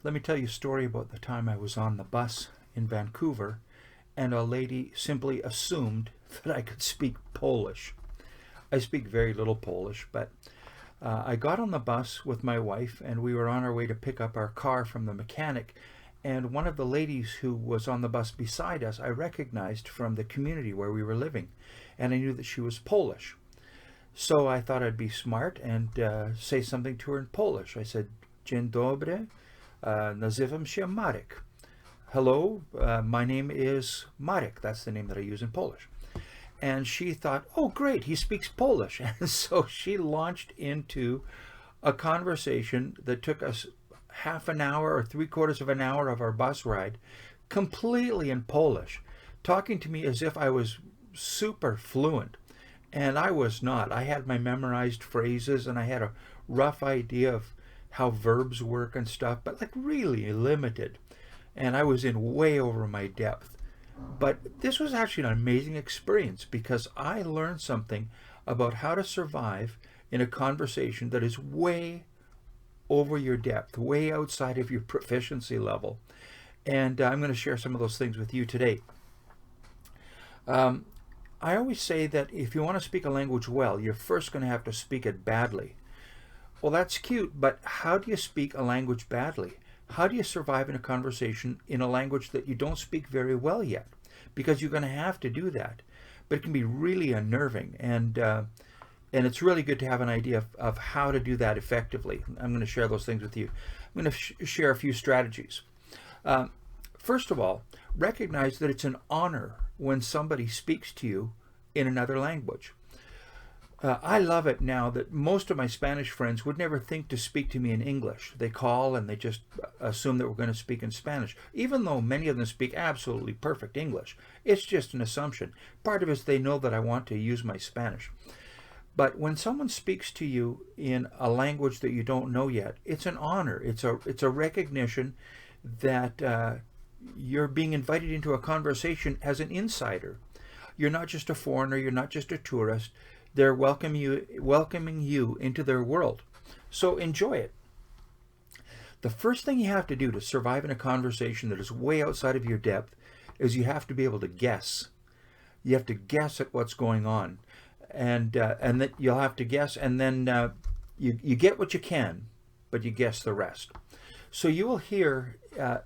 Let me tell you a story about the time I was on the bus in Vancouver and a lady simply assumed that I could speak Polish. I speak very little Polish, but I got on the bus with my wife and we were on our way to pick up our car from the mechanic. And one of the ladies who was on the bus beside us, I recognized from the community where we were living. And I knew that she was Polish. So I thought I'd be smart and say something to her in Polish. I said, Dzień dobry, nazywam się Marek. Hello, my name is Marek. That's the name that I use in Polish. And she thought, oh, great, he speaks Polish. And so she launched into a conversation that took us half an hour or 3/4 of an hour of our bus ride completely in Polish, talking to me as if I was super fluent. And I was not. I had my memorized phrases and I had a rough idea of how verbs work and stuff, but like really limited. And I was in way over my depth. But this was actually an amazing experience because I learned something about how to survive in a conversation that is way over your depth, way outside of your proficiency level. And I'm going to share some of those things with you today. I always say that if you want to speak a language well, you're first going to have to speak it badly. Well, that's cute, but how do you speak a language badly? How do you survive in a conversation in a language that you don't speak very well yet? Because you're going to have to do that. But it can be really unnerving, and it's really good to have an idea of how to do that effectively. I'm going to share those things with you. I'm going to share a few strategies. First of all, recognize that it's an honor when somebody speaks to you in another language. I love it now that most of my Spanish friends would never think to speak to me in English. They call and they just assume that we're going to speak in Spanish, even though many of them speak absolutely perfect English. It's just an assumption. Part of it is they know that I want to use my Spanish. But when someone speaks to you in a language that you don't know yet, it's an honor. It's a recognition that you're being invited into a conversation as an insider. You're not just a foreigner. You're not just a tourist. They're welcoming you into their world. So enjoy it. The first thing you have to do to survive in a conversation that is way outside of your depth is you have to be able to guess. You have to guess at what's going on. And that you'll have to guess, and then you get what you can, but you guess the rest. So you will hear,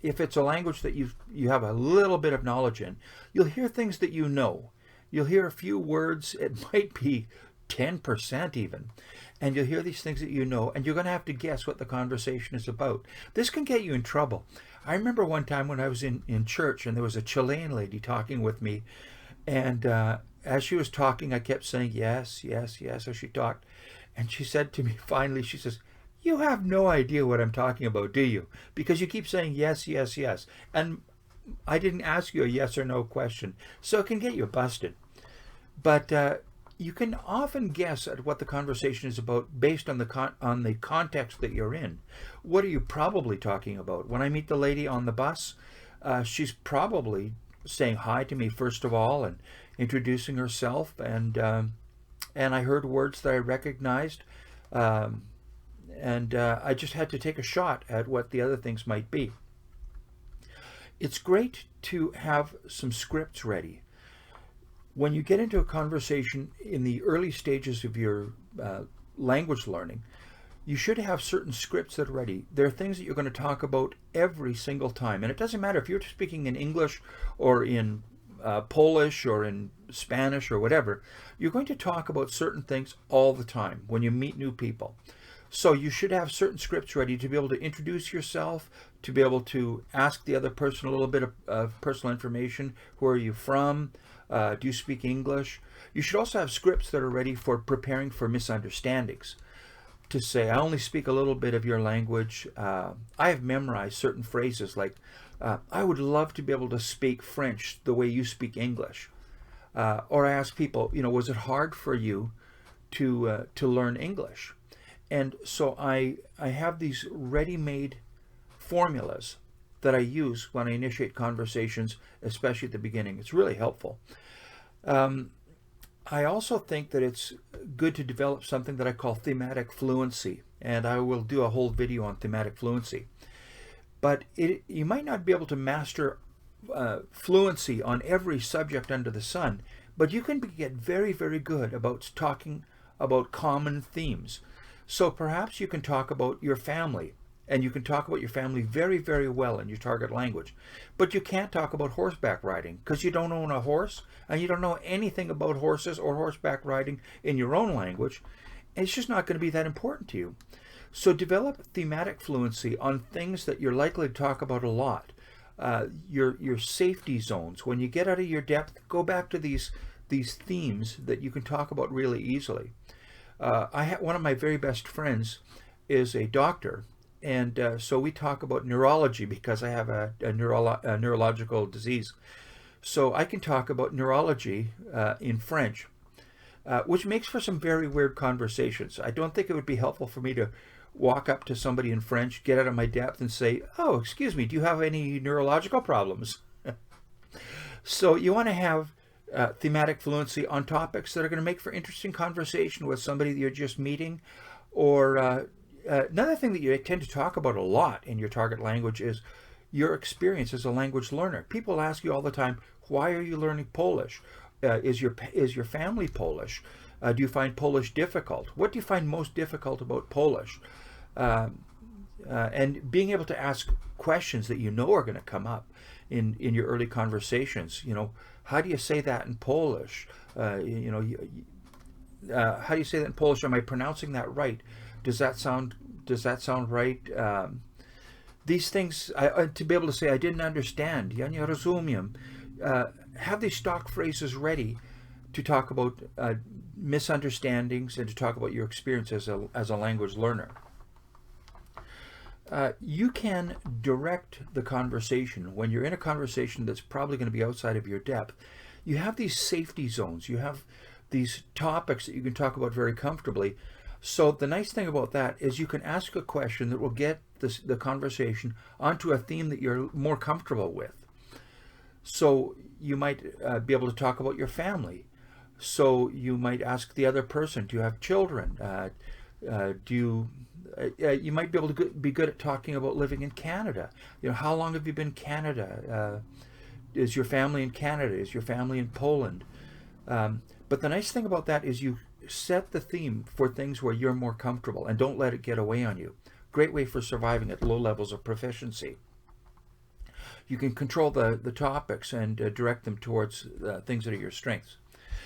if it's a language that you have a little bit of knowledge in, you'll hear things that you know. You'll hear a few words, it might be 10% even, and you'll hear these things that you know, and you're going to have to guess what the conversation is about. This can get you in trouble. I remember one time when I was in church, and there was a Chilean lady talking with me, and as she was talking, I kept saying yes, yes, yes as she talked. And she said to me finally, she says, you have no idea what I'm talking about, do you? Because you keep saying yes, yes, yes. And I didn't ask you a yes or no question. So it can get you busted. But you can often guess at what the conversation is about based on the context that you're in. What are you probably talking about? When I meet the lady on the bus, she's probably saying hi to me first of all and introducing herself, and I heard words that I recognized, and I just had to take a shot at what the other things might be. It's great to have some scripts ready. When you get into a conversation in the early stages of your language learning, you should have certain scripts that are ready. There are things that you're going to talk about every single time, and it doesn't matter if you're speaking in English or in Polish or in Spanish or whatever. You're going to talk about certain things all the time when you meet new people. So you should have certain scripts ready to be able to introduce yourself, to be able to ask the other person a little bit of personal information. Who are you from? Do you speak English? You should also have scripts that are ready for preparing for misunderstandings. To say, I only speak a little bit of your language. I have memorized certain phrases like, I would love to be able to speak French the way you speak English. Or I ask people, was it hard for you to learn English? And so I have these ready-made formulas that I use when I initiate conversations, especially at the beginning. It's really helpful. I also think that it's good to develop something that I call thematic fluency, and I will do a whole video on thematic fluency. but you might not be able to master fluency on every subject under the sun, but you can get very, very good about talking about common themes. So perhaps you can talk about your family, and you can talk about your family very, very well in your target language. But you can't talk about horseback riding because you don't own a horse and you don't know anything about horses or horseback riding in your own language. And it's just not going to be that important to you. So develop thematic fluency on things that you're likely to talk about a lot. Your safety zones. When you get out of your depth, go back to these themes that you can talk about really easily. One of my very best friends is a doctor, and so we talk about neurology because I have a neurological disease. So I can talk about neurology in French, which makes for some very weird conversations. I don't think it would be helpful for me to walk up to somebody in French, get out of my depth and say, "Oh, excuse me, do you have any neurological problems?" So you want to have thematic fluency on topics that are going to make for interesting conversation with somebody that you're just meeting. Or another thing that you tend to talk about a lot in your target language is your experience as a language learner. People ask you all the time, "Why are you learning Polish? Is your family Polish? Do you find Polish difficult? What do you find most difficult about Polish?" And being able to ask questions that you know are going to come up in your early conversations. How do you say that in Polish? How do you say that in Polish? Am I pronouncing that right? Does that sound right? These things, to be able to say, "I didn't understand," "Ja nie rozumiem," have these stock phrases ready to talk about misunderstandings and to talk about your experience as a language learner. You can direct the conversation when you're in a conversation that's probably going to be outside of your depth. You have these safety zones. You have these topics that you can talk about very comfortably. So the nice thing about that is you can ask a question that will get the conversation onto a theme that you're more comfortable with. So you might be able to talk about your family. So you might ask the other person, "Do you have children? You might be able to be good at talking about living in Canada. How long have you been in Canada? Is your family in Canada? Is your family in Poland?" But the nice thing about that is you set the theme for things where you're more comfortable and don't let it get away on you. Great way for surviving at low levels of proficiency. You can control the topics and direct them towards things that are your strengths.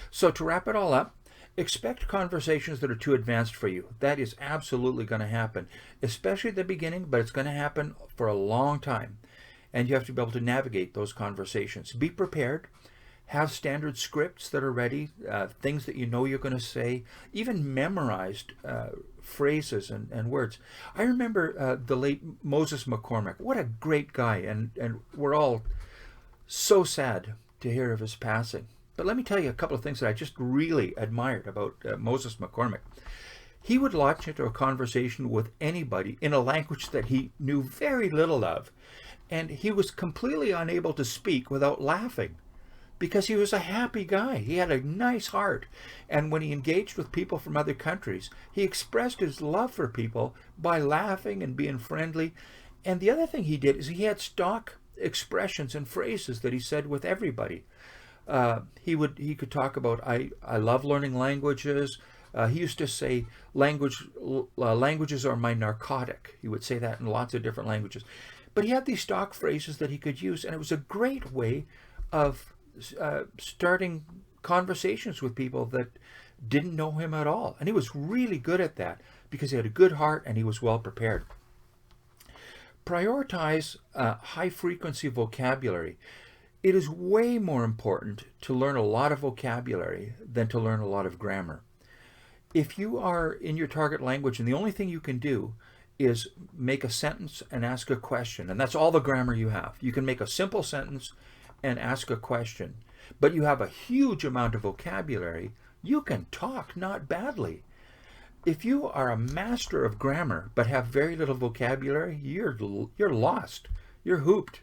So to wrap it all up, expect conversations that are too advanced for you. That is absolutely going to happen, especially at the beginning, but it's going to happen for a long time. And you have to be able to navigate those conversations. Be prepared. Have standard scripts that are ready, things that you know you're going to say, even memorized phrases and words. I remember the late Moses McCormack. What a great guy, and we're all so sad to hear of his passing. But let me tell you a couple of things that I just really admired about Moses McCormack. He would launch into a conversation with anybody in a language that he knew very little of, and he was completely unable to speak without laughing, because he was a happy guy. He had a nice heart. And when he engaged with people from other countries, he expressed his love for people by laughing and being friendly. And the other thing he did is he had stock expressions and phrases that he said with everybody. He could talk about, I love learning languages. He used to say, languages are my narcotic. He would say that in lots of different languages. But he had these stock phrases that he could use, and it was a great way of starting conversations with people that didn't know him at all. And he was really good at that because he had a good heart and he was well prepared. Prioritize high frequency vocabulary. It is way more important to learn a lot of vocabulary than to learn a lot of grammar. If you are in your target language and the only thing you can do is make a sentence and ask a question, and that's all the grammar you have. You can make a simple sentence and ask a question, but you have a huge amount of vocabulary, you can talk not badly. If you are a master of grammar but have very little vocabulary, you're lost. You're hooped.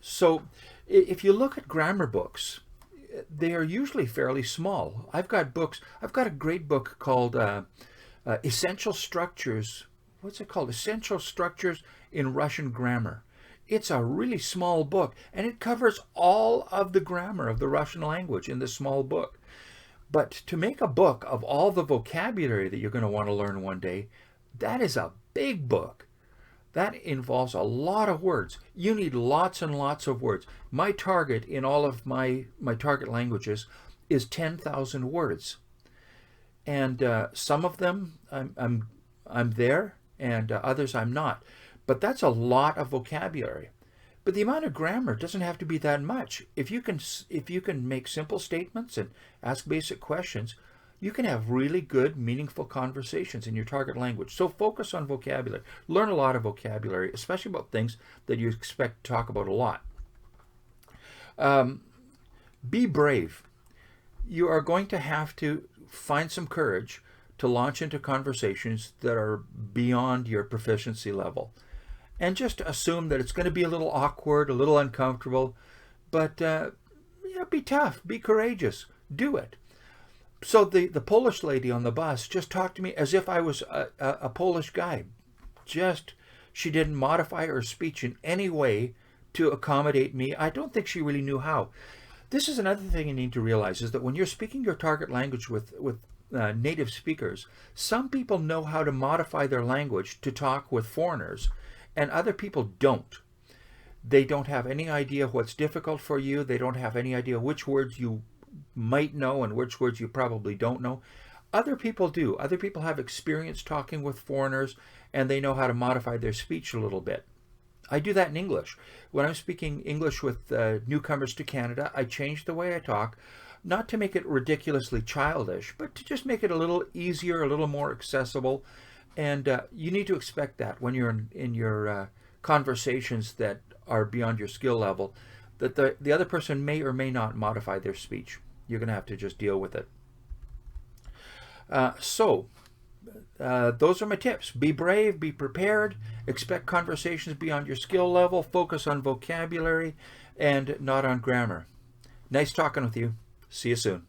So if you look at grammar books, they are usually fairly small. I've got a great book called Essential Structures what's it called? Essential Structures in Russian Grammar. It's a really small book, and it covers all of the grammar of the Russian language in this small book. But to make a book of all the vocabulary that you're going to want to learn one day, that is a big book. That involves a lot of words. You need lots and lots of words. My target in all of my target languages is 10,000 words. And some of them I'm there, and others I'm not. But that's a lot of vocabulary. But the amount of grammar doesn't have to be that much. If you can make simple statements and ask basic questions, you can have really good, meaningful conversations in your target language. So focus on vocabulary. Learn a lot of vocabulary, especially about things that you expect to talk about a lot. Be brave. You are going to have to find some courage to launch into conversations that are beyond your proficiency level. And just assume that it's going to be a little awkward, a little uncomfortable, but be tough, be courageous, do it. So the Polish lady on the bus just talked to me as if I was a Polish guy. She didn't modify her speech in any way to accommodate me. I don't think she really knew how. This is another thing you need to realize, is that when you're speaking your target language with native speakers, some people know how to modify their language to talk with foreigners, and other people don't. They don't have any idea what's difficult for you. They don't have any idea which words you might know and which words you probably don't know. Other people do. Other people have experience talking with foreigners, and they know how to modify their speech a little bit. I do that in English. When I'm speaking English with newcomers to Canada, I change the way I talk, not to make it ridiculously childish, but to just make it a little easier, a little more accessible. And you need to expect that when you're in your conversations that are beyond your skill level, that the other person may or may not modify their speech. You're going to have to just deal with it. Those are my tips. Be brave, be prepared, expect conversations beyond your skill level, focus on vocabulary and not on grammar. Nice talking with you. See you soon.